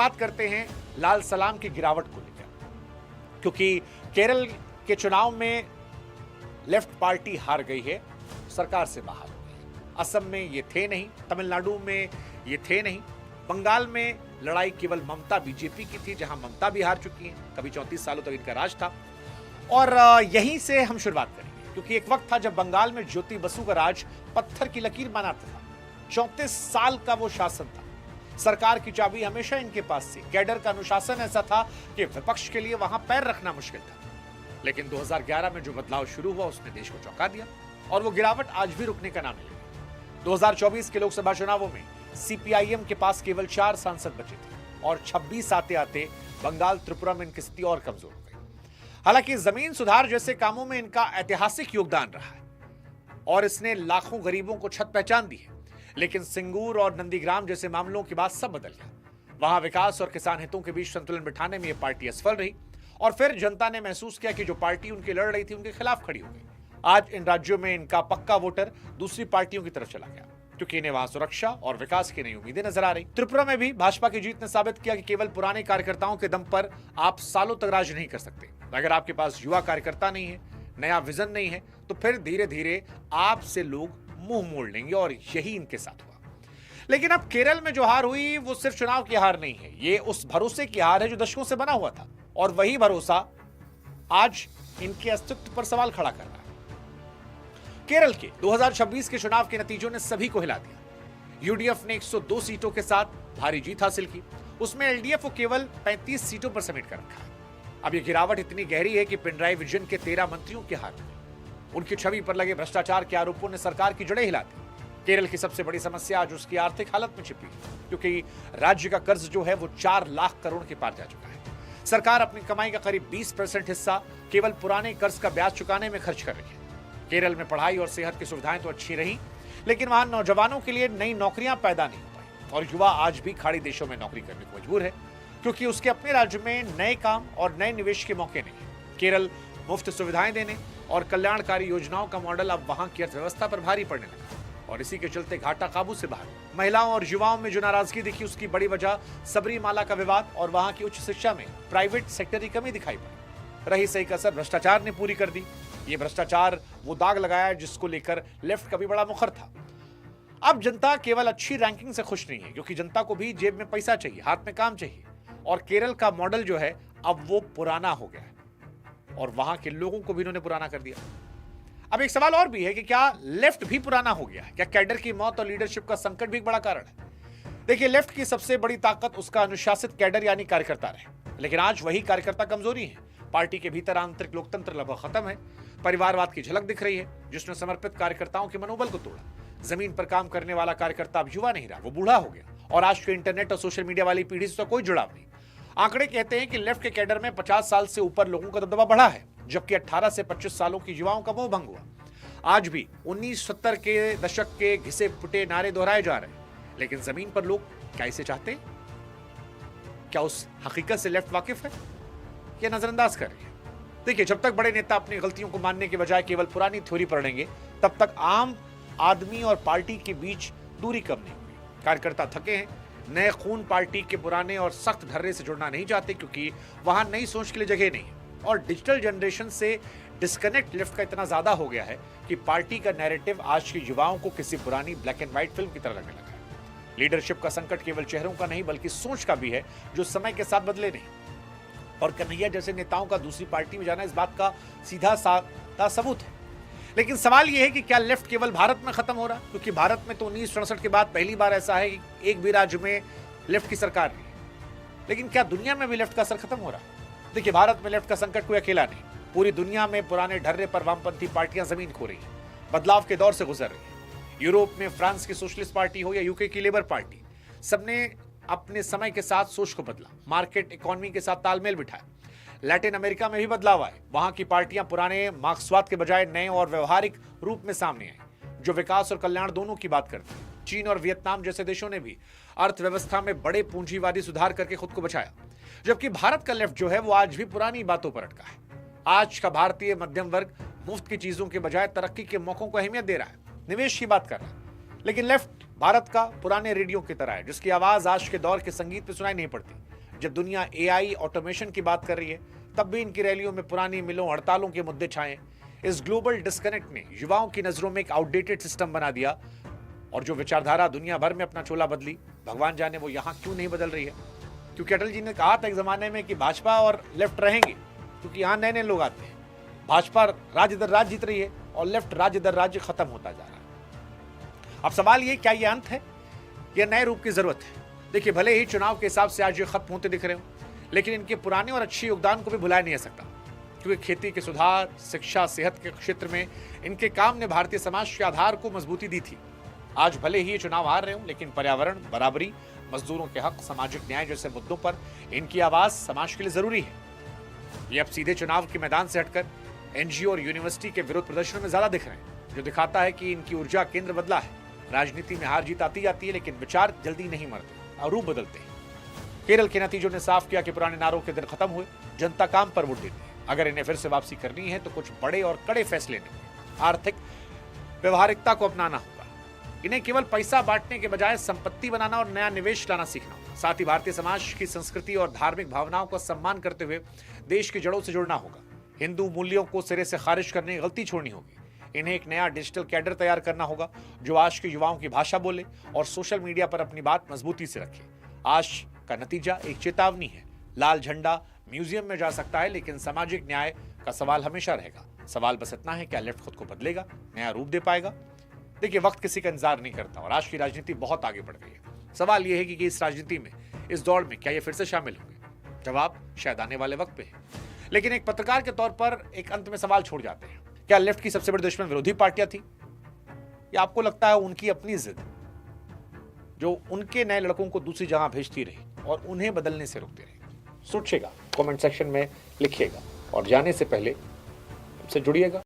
बात करते हैं लाल सलाम की गिरावट को लेकर, क्योंकि केरल के चुनाव में लेफ्ट पार्टी हार गई है, सरकार से बाहर हो गई है। असम में ये थे नहीं, तमिलनाडु में ये थे नहीं, बंगाल में लड़ाई केवल ममता बीजेपी की थी, जहां ममता भी हार चुकी है। कभी 34 सालों तक इनका राज था। और यहीं से हम शुरुआत करेंगे, क्योंकि एक वक्त था जब बंगाल में ज्योति बसु का राज पत्थर की लकीर बनाता था। 34 साल का वो शासन था। सरकार की चाबी हमेशा इनके पास थी। कैडर का अनुशासन ऐसा था कि विपक्ष के लिए वहां पैर रखना मुश्किल था। लेकिन 2011 में जो बदलाव शुरू हुआ उसने देश को चौंका दिया, और वो गिरावट आज भी रुकने का नाम नहीं लेती। 2024 के लोकसभा चुनावों में सीपीआईएम के पास केवल 4 सांसद बचे थे, और 26 आते आते बंगाल त्रिपुरा में इनकी स्थिति और कमजोर हो गई। हालांकि जमीन सुधार जैसे कामों में इनका ऐतिहासिक योगदान रहा है, और इसने लाखों गरीबों को छत पहचान दी है। लेकिन सिंगूर और नंदीग्राम जैसे मामलों के बाद सब बदल गया। वहां विकास और किसान हितों के बीच संतुलन बिठाने में यह पार्टी असफल रही, और फिर जनता ने महसूस किया कि जो पार्टी उनकी लड़ रही थी उनके खिलाफ खड़ी हो गई। आज इन राज्यों में इनका पक्का वोटर दूसरी पार्टियों की तरफ चला गया, क्योंकि इन्हें वहां सुरक्षा और विकास की नई उम्मीदें नजर आ रही। त्रिपुरा में भी भाजपा की जीत ने साबित किया कि केवल पुराने कार्यकर्ताओं के दम पर आप सालों तक राज नहीं कर सकते। अगर आपके पास युवा कार्यकर्ता नहीं है, नया विजन नहीं है, तो फिर धीरे धीरे आपसे लोग मुंह मोड़ लेंगे, और यही इनके साथ हुआ। लेकिन अब केरल में जो हार हुई वो सिर्फ चुनाव की हार नहीं है, ये उस भरोसे की हार है जो दशकों से बना हुआ था, और वही भरोसा आज इनके अस्तित्व पर सवाल खड़ा कर रहा है। केरल के 2026 के चुनाव के नतीजों ने सभी को हिला दिया। यूडीएफ ने 102 सीटों के साथ भारी जीत हासिल की, उसमें एलडीएफ को केवल 35 सीटों पर समेट कर रखा है। अब यह गिरावट इतनी गहरी है कि पिनराई विजयन के 13 मंत्रियों के हाथ में उनकी छवि पर लगे भ्रष्टाचार के आरोपों ने सरकार की जड़ें हिला दी। केरल की सबसे बड़ी समस्या आज उसकी आर्थिक हालत में छिपी, क्योंकि राज्य का कर्ज जो है वो 4 लाख करोड़ के पार जा चुका है। सरकार अपनी कमाई का करीब 20% हिस्सा केवल पुराने कर्ज का ब्याज चुकाने में खर्च कर रही है। केरल में पढ़ाई और सेहत की सुविधाएं तो अच्छी रही, लेकिन वहां नौजवानों के लिए नई नौकरियां पैदा नहीं हो पाई, और युवा आज भी खाड़ी देशों में नौकरी करने को मजबूर है, क्योंकि उसके अपने राज्य में नए काम और नए निवेश के मौके नहीं है। केरल मुफ्त सुविधाएं देने और कल्याणकारी योजनाओं का मॉडल अब वहां की अर्थव्यवस्था पर भारी पड़ने लगा, और इसी के चलते घाटा काबू से बाहर। महिलाओं और युवाओं में जो नाराजगी दिखी उसकी बड़ी वजह सबरीमाला का विवाद और वहां की उच्च शिक्षा में प्राइवेट सेक्टर की कमी दिखाई पड़ी। रही सही कसर भ्रष्टाचार ने पूरी कर दी। ये भ्रष्टाचार वो दाग लगाया जिसको लेकर लेफ्ट का भी बड़ा मुखर था। अब जनता केवल अच्छी रैंकिंग से खुश नहीं है, क्योंकि जनता को भी जेब में पैसा चाहिए, हाथ में काम चाहिए, और केरल का मॉडल जो है अब वो पुराना हो गया है, और वहां के लोगों को भी इन्होंने पुराना कर दिया। अब एक सवाल और भी है कि क्या लेफ्ट भी पुराना हो गया है? क्या कैडर की मौत और लीडरशिप का संकट भी एक बड़ा कारण है? देखिए, लेफ्ट की सबसे बड़ी ताकत उसका अनुशासित कैडर यानी कार्यकर्ता रहे, लेकिन आज वही कार्यकर्ता कमजोरी है। पार्टी के भीतर आंतरिक लोकतंत्र लगभग खत्म है। परिवारवाद की झलक दिख रही है, जिसने समर्पित कार्यकर्ताओं के मनोबल को तोड़ा। जमीन पर काम करने वाला कार्यकर्ता अब युवा नहीं रहा, वो बूढ़ा हो गया, और आज के इंटरनेट और सोशल मीडिया वाली पीढ़ी से तो कोई जुड़ाव नहीं। आंकड़े कहते हैं कि लेफ्ट के कैडर में 50 साल से ऊपर लोगों का दबदबा बढ़ा है, जबकि 18 से 25 सालों की युवाओं का मोह भंग हुआ। आज भी 1970 के दशक के घिसे पुटे नारे दोहराए जा रहे हैं, लेकिन जमीन पर लोग क्या इसे चाहते हैं? क्या उस हकीकत से लेफ्ट वाकिफ है या नजरअंदाज कर रही है? देखिए, जब तक बड़े नेता अपनी गलतियों को मानने के बजाय केवल पुरानी थ्योरी पर अड़ेंगे, तब तक आम आदमी और पार्टी के बीच दूरी कम नहीं हुई। कार्यकर्ता थके हैं, नए खून पार्टी के पुराने और सख्त ढर्रे से जुड़ना नहीं चाहते, क्योंकि वहां नई सोच के लिए जगह नहीं है। और डिजिटल जनरेशन से डिस्कनेक्ट लेफ्ट का इतना ज्यादा हो गया है कि पार्टी का नैरेटिव आज के युवाओं को किसी पुरानी ब्लैक एंड व्हाइट फिल्म की तरह लगने लगा है। लीडरशिप का संकट केवल चेहरों का नहीं बल्कि सोच का भी है, जो समय के साथ बदले नहीं। और कन्हैया जैसे नेताओं का दूसरी पार्टी में जाना इस बात का सीधा साधा सबूत है। लेकिन सवाल यह है कि क्या लेफ्ट केवल भारत में खत्म हो रहा? क्योंकि भारत में तो 1967 के बाद पहली बार ऐसा है कि एक भी राज्य में लेफ्ट की सरकार नहीं है। लेकिन क्या दुनिया में भी लेफ्ट का असर खत्म हो रहा? देखिए, भारत में लेफ्ट का संकट कोई अकेला नहीं, पूरी दुनिया में पुराने ढर्रे पर वामपंथी पार्टियां जमीन खो रही हैं, बदलाव के दौर से गुजर रही हैं। यूरोप में फ्रांस की सोशलिस्ट पार्टी हो या यूके की लेबर पार्टी, सबने अपने समय के साथ सोच को बदला, मार्केट इकोनॉमी के साथ तालमेल बिठाया। लैटिन अमेरिका में भी बदलाव आए, वहां की पार्टियां पुराने मार्क्सवाद के बजाय नए और व्यवहारिक रूप में सामने आई, जो विकास और कल्याण दोनों की बात करते हैं। चीन और वियतनाम जैसे देशों ने भी अर्थव्यवस्था में बड़े पूंजीवादी सुधार करके खुद को बचाया, जबकि भारत का लेफ्ट जो है वो आज भी पुरानी बातों पर अटका है। आज का भारतीय मध्यम वर्ग मुफ्त की चीजों के बजाय तरक्की के मौकों को अहमियत दे रहा है, निवेश की बात कर रहा है। लेकिन लेफ्ट भारत का पुराने रेडियो की तरह है, जिसकी आवाज आज के दौर के संगीत में सुनाई नहीं पड़ती। जब दुनिया एआई ऑटोमेशन की बात कर रही है, तब भी इनकी रैलियों में पुरानी मिलों, हड़तालों के मुद्दे छाए। इस ग्लोबल डिस्कनेक्ट ने युवाओं की नजरों में एक आउटडेटेड सिस्टम बना दिया, और जो विचारधारा दुनिया भर में अपना चोला बदली, भगवान जाने वो यहां क्यों नहीं बदल रही है। क्योंकि अटल जी ने कहा था एक जमाने में कि भाजपा और लेफ्ट रहेंगे, क्योंकि यहां नए नए लोग आते हैं। भाजपा राज्य दर राज्य जीत रही है और लेफ्ट राज्य दर राज्य खत्म होता जा रहा है। अब सवाल ये, क्या ये अंत है या नए रूप की जरूरत है? देखिए, भले ही चुनाव के हिसाब से आज ये खत्म होते दिख रहे हो, लेकिन इनके पुराने और अच्छे योगदान को भी भुलाया नहीं जा सकता, क्योंकि खेती के सुधार, शिक्षा, सेहत के क्षेत्र में इनके काम ने भारतीय समाज के आधार को मजबूती दी थी। आज भले ही ये चुनाव हार रहे हो, लेकिन पर्यावरण, बराबरी, मजदूरों के हक, सामाजिक न्याय जैसे मुद्दों पर इनकी आवाज समाज के लिए जरूरी है। ये अब सीधे चुनाव के मैदान से हटकर एनजीओ और यूनिवर्सिटी के विरोध प्रदर्शनों में ज्यादा दिख रहे हैं, जो दिखाता है कि इनकी ऊर्जा केंद्र बदला है। राजनीति में हार जीत आती जाती है, लेकिन विचार जल्दी नहीं मरते और रूप बदलते हैं। केरल के नतीजों ने साफ किया कि पुराने नारों के दिन खत्म हुए, जनता काम पर वोट देती है। अगर इन्हें फिर से वापसी करनी है तो कुछ बड़े और कड़े फैसले लेने होंगे। आर्थिक व्यवहारिकता को अपनाना होगा। इन्हें केवल पैसा बांटने के बजाय संपत्ति बनाना और नया निवेश लाना सीखना होगा। साथ ही भारतीय समाज की संस्कृति और धार्मिक भावनाओं का सम्मान करते हुए देश की जड़ों से जुड़ना होगा। हिंदू मूल्यों को सिरे से खारिज करने की गलती छोड़नी होगी। इन्हें एक नया डिजिटल कैडर तैयार करना होगा, जो आज के युवाओं की भाषा बोले और सोशल मीडिया पर अपनी बात मजबूती से रखे। आज का नतीजा एक चेतावनी है। लाल झंडा म्यूजियम में जा सकता है, लेकिन सामाजिक न्याय का सवाल हमेशा रहेगा। सवाल बस इतना है, क्या लेफ्ट खुद को बदलेगा, नया रूप दे पाएगा? देखिए, वक्त किसी का इंतजार नहीं करता और आज की राजनीति बहुत आगे बढ़ गई है। सवाल यह है कि इस राजनीति में, इस दौड़ में क्या ये फिर से शामिल होंगे? जवाब शायद आने वाले वक्त पे है। लेकिन एक पत्रकार के तौर पर एक अंत में सवाल छोड़ जाते हैं, क्या लेफ्ट की सबसे बड़ी दुश्मन विरोधी पार्टियां थी, या आपको लगता है उनकी अपनी जिद, जो उनके नए लड़कों को दूसरी जगह भेजती रही और उन्हें बदलने से रोकती रही? सोचिएगा, कमेंट सेक्शन में लिखिएगा और जाने से पहले हमसे जुड़िएगा।